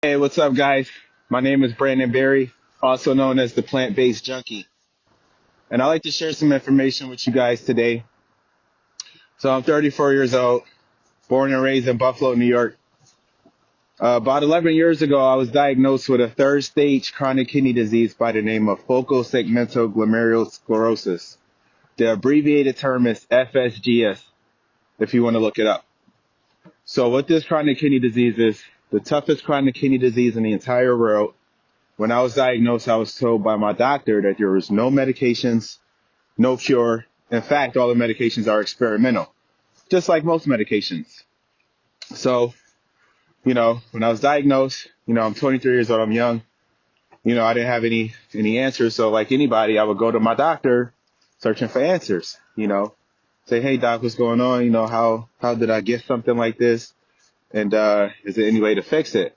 Hey, what's up, guys? My name is Brandon Berry, also known as the Plant-Based Junkie, and I'd like to share some information with you guys today. So I'm 34 years old, born and raised in Buffalo, New York. About 11 years ago, I was diagnosed with a third stage chronic kidney disease by the name of focal segmental glomerulosclerosis. The abbreviated term is FSGS, if you want to look it up. So what this chronic kidney disease is, the toughest chronic kidney disease in the entire world. When I was diagnosed, I was told by my doctor that there was no medications, no cure. In fact, all the medications are experimental, just like most medications. So, when I was diagnosed, I'm 23 years old, I'm young. I didn't have any answers. So like anybody, I would go to my doctor searching for answers, say, hey doc, what's going on? How did I get something like this? And, is there any way to fix it?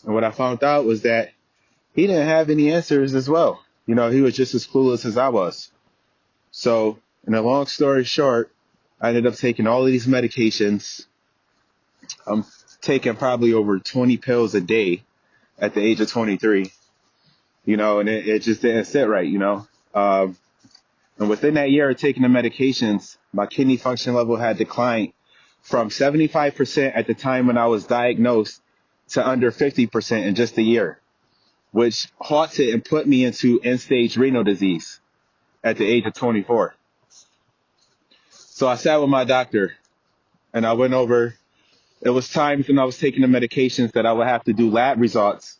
And what I found out was that he didn't have any answers as well. He was just as clueless as I was. So, in a long story short, I ended up taking all of these medications. I'm taking probably over 20 pills a day at the age of 23, and it just didn't sit right, and within that year of taking the medications, my kidney function level had declined from 75% at the time when I was diagnosed to under 50% in just a year, which halted and put me into end-stage renal disease at the age of 24. So I sat with my doctor and I went over, it was times when I was taking the medications that I would have to do lab results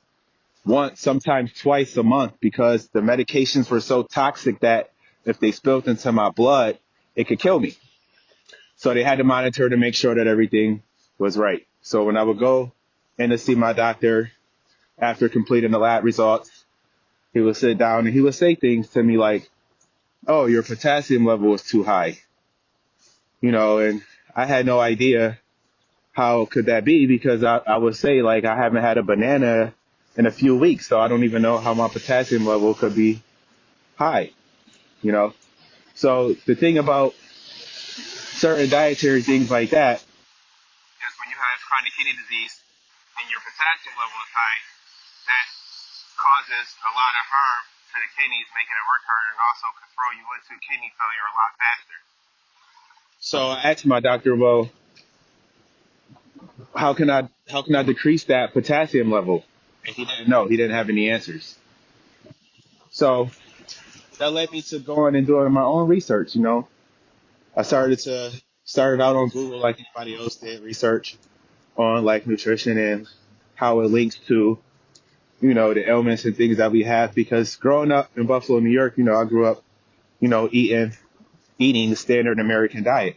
once, sometimes twice a month, because the medications were so toxic that if they spilled into my blood, it could kill me. So they had to monitor to make sure that everything was right. So when I would go in to see my doctor after completing the lab results, he would sit down and he would say things to me like, oh, your potassium level is too high. And I had no idea how could that be, because I would say, like, I haven't had a banana in a few weeks, so I don't even know how my potassium level could be high, you know. So the thing about certain dietary things like that is when you have chronic kidney disease and your potassium level is high, that causes a lot of harm to the kidneys, making it work harder, and also can throw you into kidney failure a lot faster. So I asked my doctor, well, how can I decrease that potassium level? And he didn't know. He didn't have any answers. So that led me to going and doing my own research. I started out on Google like anybody else did, research on like nutrition and how it links to the ailments and things that we have. Because growing up in Buffalo, New York, I grew up eating the standard American diet,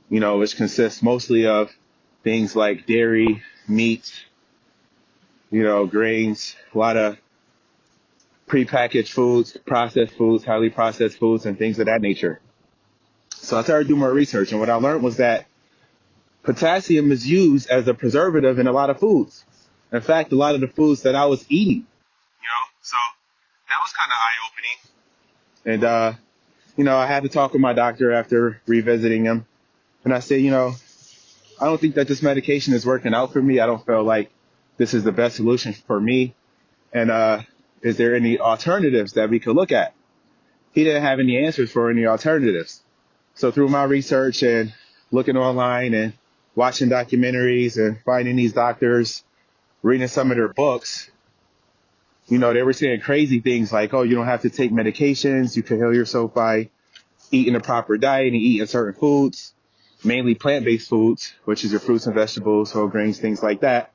which consists mostly of things like dairy, meat, grains, a lot of prepackaged foods, processed foods, highly processed foods, and things of that nature. So I started doing more research, and what I learned was that potassium is used as a preservative in a lot of foods. In fact, a lot of the foods that I was eating, so that was kind of eye-opening. And, I had to talk with my doctor after revisiting him, and I said, I don't think that this medication is working out for me. I don't feel like this is the best solution for me. And is there any alternatives that we could look at? He didn't have any answers for any alternatives. So through my research and looking online and watching documentaries and finding these doctors, reading some of their books, they were saying crazy things like, oh, you don't have to take medications. You can heal yourself by eating a proper diet and eating certain foods, mainly plant-based foods, which is your fruits and vegetables, whole grains, things like that.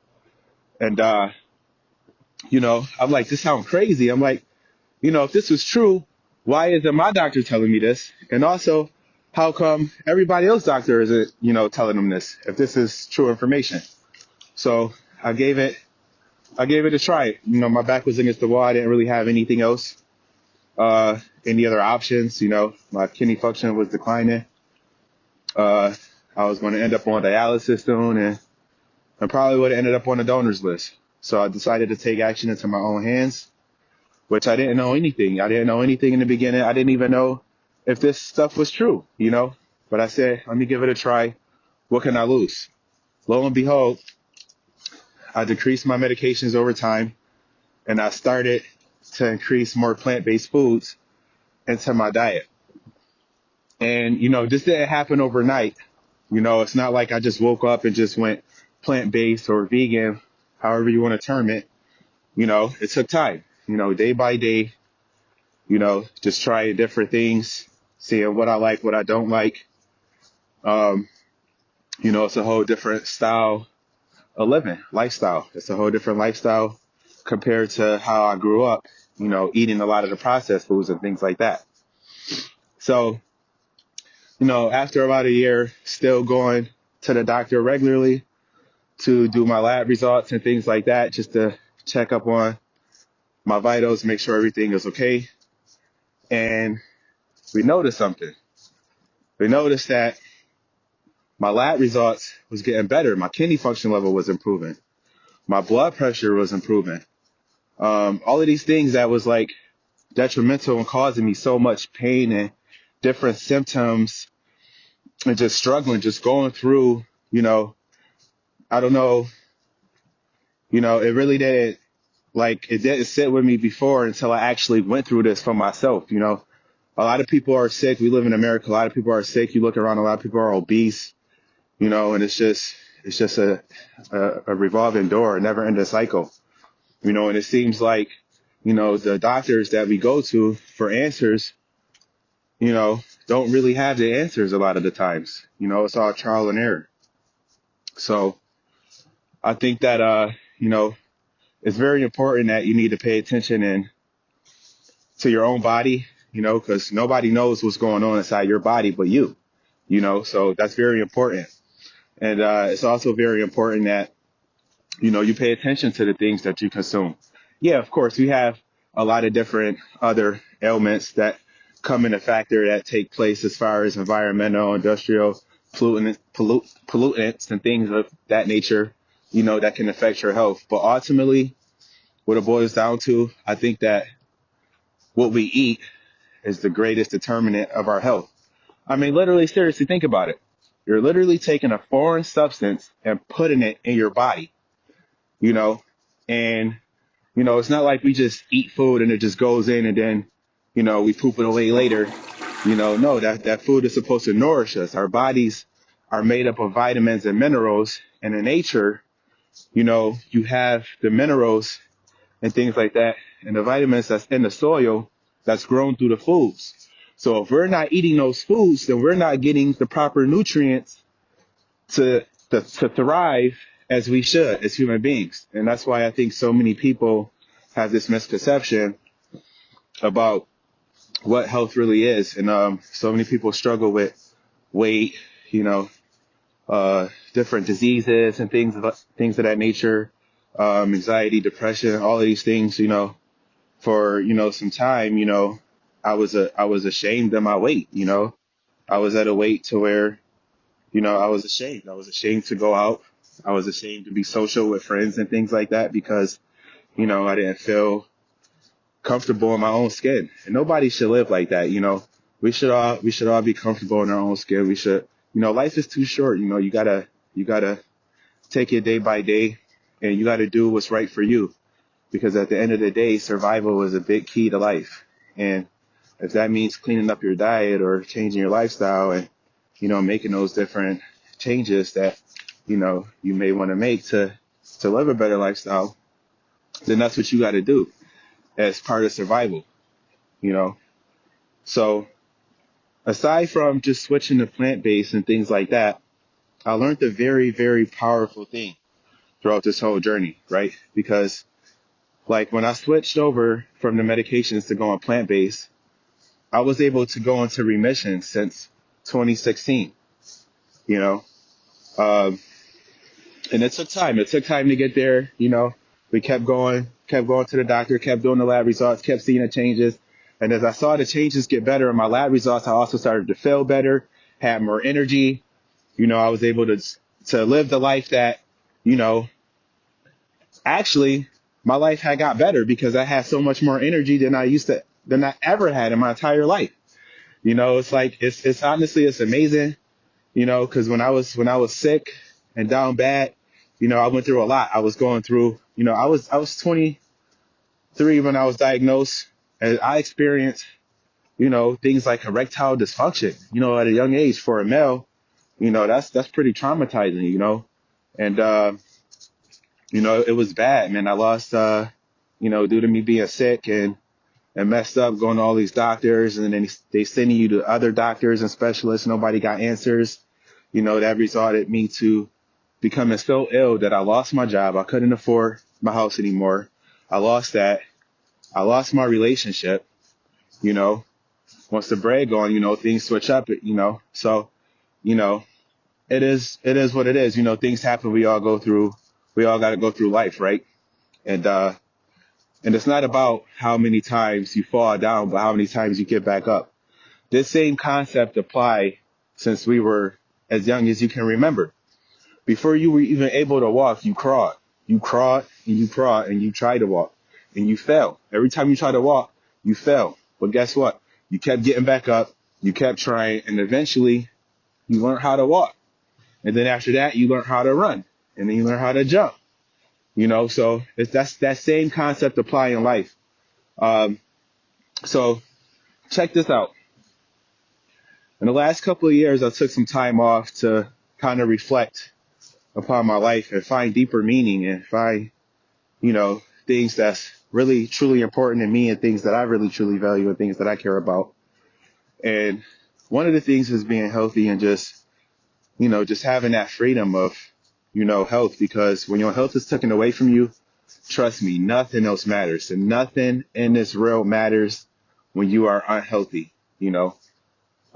And, I'm like, this sounds crazy. I'm like, if this was true, why isn't my doctor telling me this? And also, how come everybody else doctor isn't, telling them this, if this is true information? So I gave it a try. My back was against the wall. I didn't really have anything else, any other options. My kidney function was declining. I was going to end up on dialysis soon, and I probably would have ended up on a donor's list. So I decided to take action into my own hands, which I didn't know anything. I didn't know anything in the beginning. I didn't even know if this stuff was true, But I said, let me give it a try. What can I lose? Lo and behold, I decreased my medications over time, and I started to increase more plant-based foods into my diet. And, this didn't happen overnight. It's not like I just woke up and just went plant-based or vegan, however you want to term it. It took time, day by day, just trying different things, seeing what I like, what I don't like. It's a whole different style of living, lifestyle. It's a whole different lifestyle compared to how I grew up, eating a lot of the processed foods and things like that. So, after about a year, still going to the doctor regularly to do my lab results and things like that, just to check up on my vitals, make sure everything is okay. And we noticed something. We noticed that my lab results was getting better. My kidney function level was improving. My blood pressure was improving. All of these things that was like detrimental and causing me so much pain and different symptoms and just struggling, just going through, I don't know, it really didn't, it didn't sit with me before until I actually went through this for myself. A lot of people are sick. We live in America. A lot of people are sick. You look around, a lot of people are obese, and it's just a revolving door, a never ending cycle, and it seems like, the doctors that we go to for answers, don't really have the answers a lot of the times. It's all trial and error. So I think that, it's very important that you need to pay attention to your own body, because nobody knows what's going on inside your body but you, so that's very important. And it's also very important that, you pay attention to the things that you consume. Yeah, of course, we have a lot of different other ailments that come into factor that take place as far as environmental, industrial, pollutants and things of that nature, that can affect your health. But ultimately, what it boils down to, I think that what we eat is the greatest determinant of our health. I mean, literally, seriously, think about it. You're literally taking a foreign substance and putting it in your body, and, it's not like we just eat food and it just goes in and then, we poop it away later. No, that food is supposed to nourish us. Our bodies are made up of vitamins and minerals, and in nature, you have the minerals and things like that, and the vitamins that's in the soil that's grown through the foods. So if we're not eating those foods, then we're not getting the proper nutrients to thrive as we should as human beings. And that's why I think so many people have this misconception about what health really is. And so many people struggle with weight, different diseases and things of that nature, anxiety, depression, all of these things, for, some time, I was ashamed of my weight, I was at a weight to where, I was ashamed. I was ashamed to go out. I was ashamed to be social with friends and things like that because, I didn't feel comfortable in my own skin. And nobody should live like that. We should all be comfortable in our own skin. We should, life is too short. You gotta take it day by day, and you gotta do what's right for you, because at the end of the day, survival is a big key to life. And if that means cleaning up your diet or changing your lifestyle and, making those different changes that, you may want to make to live a better lifestyle, then that's what you got to do as part of survival, So aside from just switching to plant-based and things like that, I learned a very, very powerful thing throughout this whole journey, right? Because when I switched over from the medications to going plant-based, I was able to go into remission since 2016, and it took time. It took time to get there. We kept going to the doctor, kept doing the lab results, kept seeing the changes. And as I saw the changes get better in my lab results, I also started to feel better, had more energy. I was able to live the life that, actually my life had got better because I had so much more energy than I ever had in my entire life. It's honestly, it's amazing, because when I was sick and down bad, I went through a lot. I was going through, I was 23 when I was diagnosed, and I experienced, things like erectile dysfunction, at a young age for a male. That's pretty traumatizing, and, it was bad, man. I lost, due to me being sick and messed up, going to all these doctors, and then they sending you to other doctors and specialists. Nobody got answers. That resulted me to becoming so ill that I lost my job. I couldn't afford my house anymore. I lost that. I lost my relationship. Once the bread gone, things switch up. So, it is what it is. Things happen. We all got to go through life, right? And it's not about how many times you fall down, but how many times you get back up. This same concept apply since we were as young as you can remember. Before you were even able to walk, you crawled. You crawled and you crawled and you tried to walk and you fell. Every time you tried to walk, you fell. But guess what? You kept getting back up. You kept trying, and eventually you learned how to walk. And then after that, you learned how to run, and then you learned how to jump. So that's that same concept apply in life. So check this out. In the last couple of years, I took some time off to kind of reflect upon my life and find deeper meaning and find, things that's really, truly important to me and things that I really, truly value and things that I care about. And one of the things is being healthy and just having that freedom of, health, because when your health is taken away from you, trust me, nothing else matters. And nothing in this world matters when you are unhealthy. You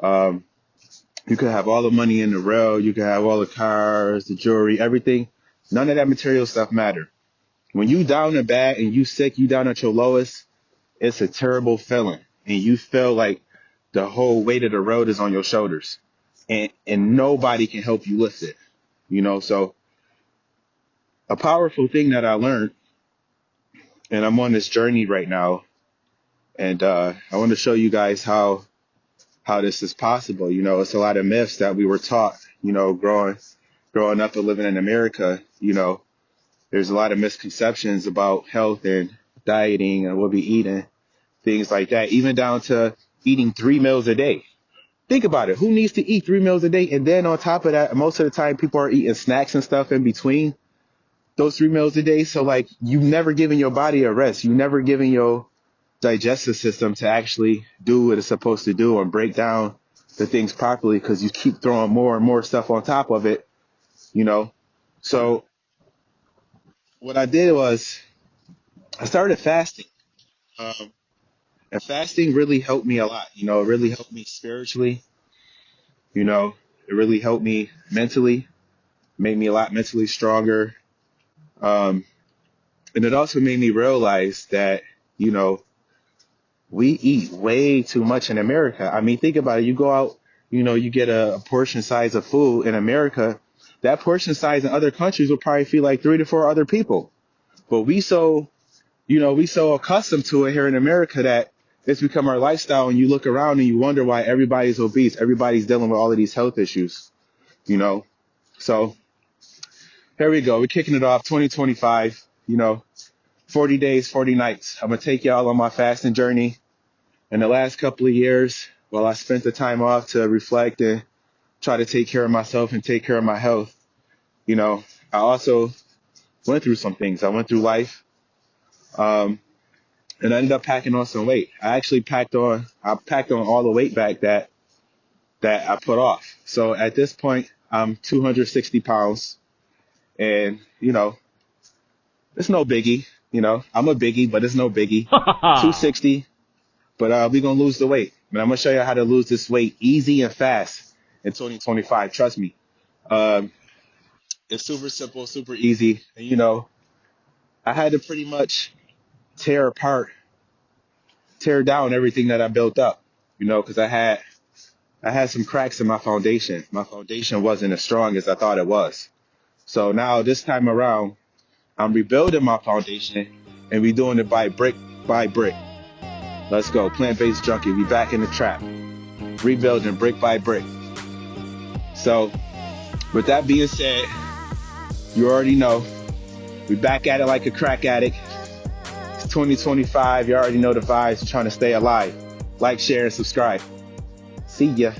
could have all the money in the world. You could have all the cars, the jewelry, everything. None of that material stuff matter. When you down and bad and you sick, you down at your lowest, it's a terrible feeling. And you feel like the whole weight of the road is on your shoulders. And nobody can help you lift it. So a powerful thing that I learned, and I'm on this journey right now, and I want to show you guys how this is possible. It's a lot of myths that we were taught, growing up and living in America. There's a lot of misconceptions about health and dieting and what we eating, things like that, even down to eating 3 meals a day. Think about it. Who needs to eat 3 meals a day? And then on top of that, most of the time people are eating snacks and stuff in between those 3 meals a day. So like you've never given your body a rest. You never given your digestive system to actually do what it's supposed to do and break down the things properly, because you keep throwing more and more stuff on top of it, So what I did was I started fasting. And fasting really helped me a lot. It really helped me spiritually. It really helped me mentally, made me a lot mentally stronger. And it also made me realize that, we eat way too much in America. I mean, think about it. You go out, you get a portion size of food in America. That portion size in other countries will probably feed like 3 to 4 other people. But we so accustomed to it here in America that it's become our lifestyle, and you look around and you wonder why everybody's obese. Everybody's dealing with all of these health issues, So here we go. We're kicking it off 2025, 40 days, 40 nights. I'm going to take y'all on my fasting journey. In the last couple of years, while I spent the time off to reflect and try to take care of myself and take care of my health, I also went through some things. I went through life. And I ended up packing on some weight. I packed on all the weight back that I put off. So at this point, I'm 260 pounds, and, it's no biggie. I'm a biggie, but it's no biggie. 260, but we're going to lose the weight. And I'm going to show you how to lose this weight easy and fast in 2025. Trust me. It's super simple, super easy. And, I had to pretty much tear down everything that I built up, because I had some cracks in my foundation. My foundation wasn't as strong as I thought it was. So now this time around, I'm rebuilding my foundation, and we're doing it by brick by brick. Let's go. Plant-based junkie. We back in the trap. Rebuilding brick by brick. So with that being said, You already know. We back at it like a crack addict. It's 2025. You already know the vibes. We're trying to stay alive. Like, share, and subscribe. See ya.